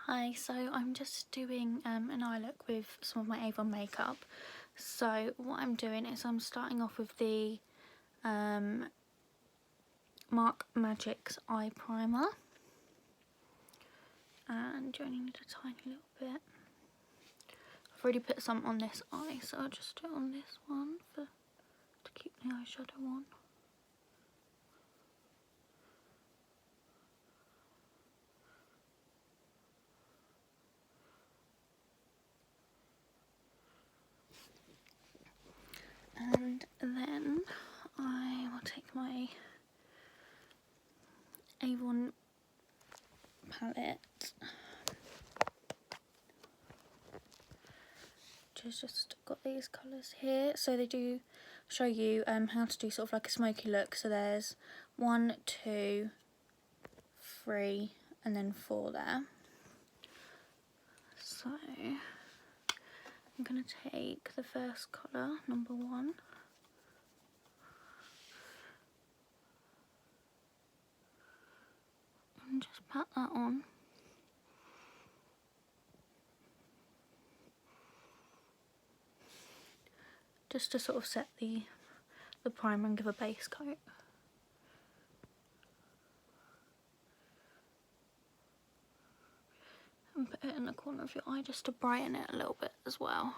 Hi, so I'm just doing an eye look with some of my Avon makeup. So what I'm doing is I'm starting off with the Mark Magic's eye primer, and you only need a tiny little bit. I've already put some on this eye, so I'll just do it on this one to keep the eyeshadow on. And then I will take my Avon palette, which has just got these colours here. So they do show you how to do sort of like a smoky look. So there's 1, 2, 3 and then 4 there. So I'm going to take the first colour, number 1, and just pat that on. Just to sort of set the primer and give a base coat. And put it in the corner of your eye just to brighten it a little bit as well.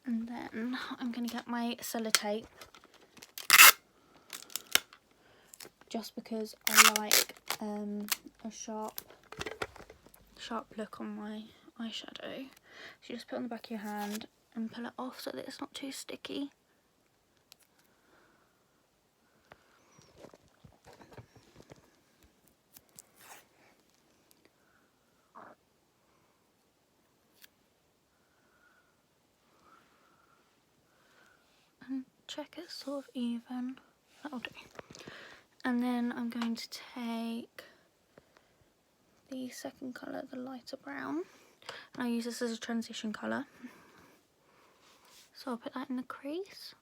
And then I'm going to get my sellotape, just because I like a sharp look on my eyeshadow. So you just put it on the back of your hand and pull it off so that it's not too sticky. And check it's sort of even. That'll do. And then I'm going to take the second colour, the lighter brown, and I'll use this as a transition colour. So I'll put that in the crease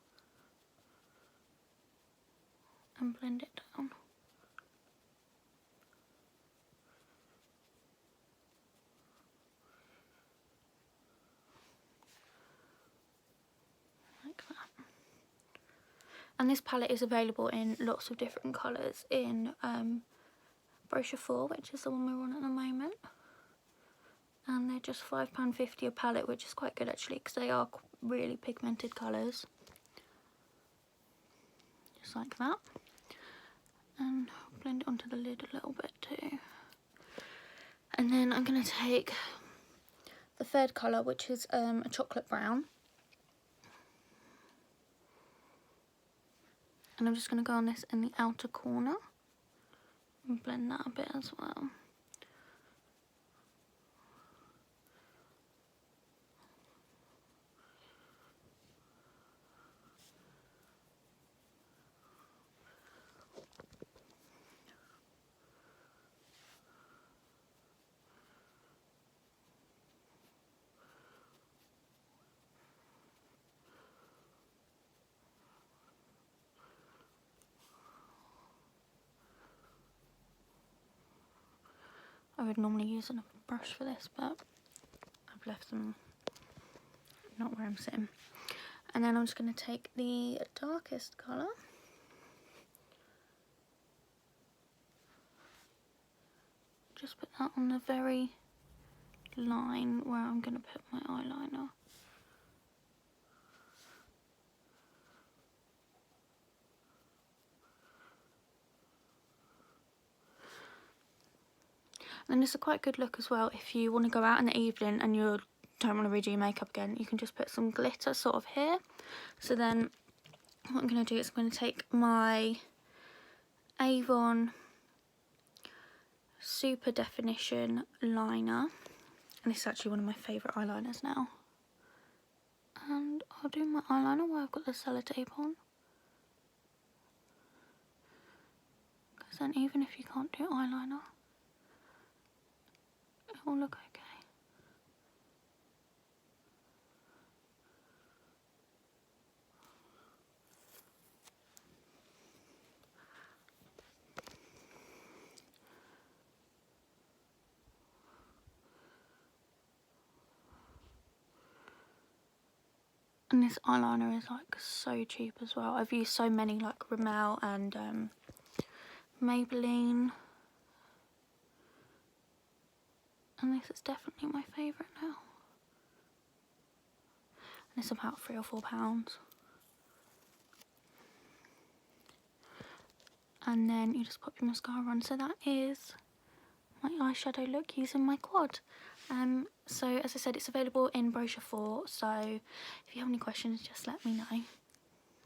and blend it down. Like that. And this palette is available in lots of different colours in brochure 4, which is the one we're on at the moment. And they're just £5.50 a palette, which is quite good actually, because they are really pigmented colours. Just like that. And blend it onto the lid a little bit too. And then I'm going to take the third colour, which is a chocolate brown. And I'm just going to go on this in the outer corner and blend that a bit as well. I would normally use another brush for this, but I've left them not where I'm sitting. And then I'm just going to take the darkest colour, just put that on the very line where I'm going to put my eyeliner. And this is a quite good look as well if you want to go out in the evening and you don't want to redo your makeup again. You can just put some glitter sort of here. So then what I'm going to do is I'm going to take my Avon Super Definition liner, and this is actually one of my favourite eyeliners now. And I'll do my eyeliner while I've got the sellotape on. Because then even if you can't do eyeliner, it will look okay. And this eyeliner is like so cheap as well. I've used so many like Rimmel and Maybelline. And this is definitely my favourite now. And it's about £3 or £4. And then you just pop your mascara on. So that is my eyeshadow look using my quad. So as I said, it's available in brochure 4. So if you have any questions, just let me know.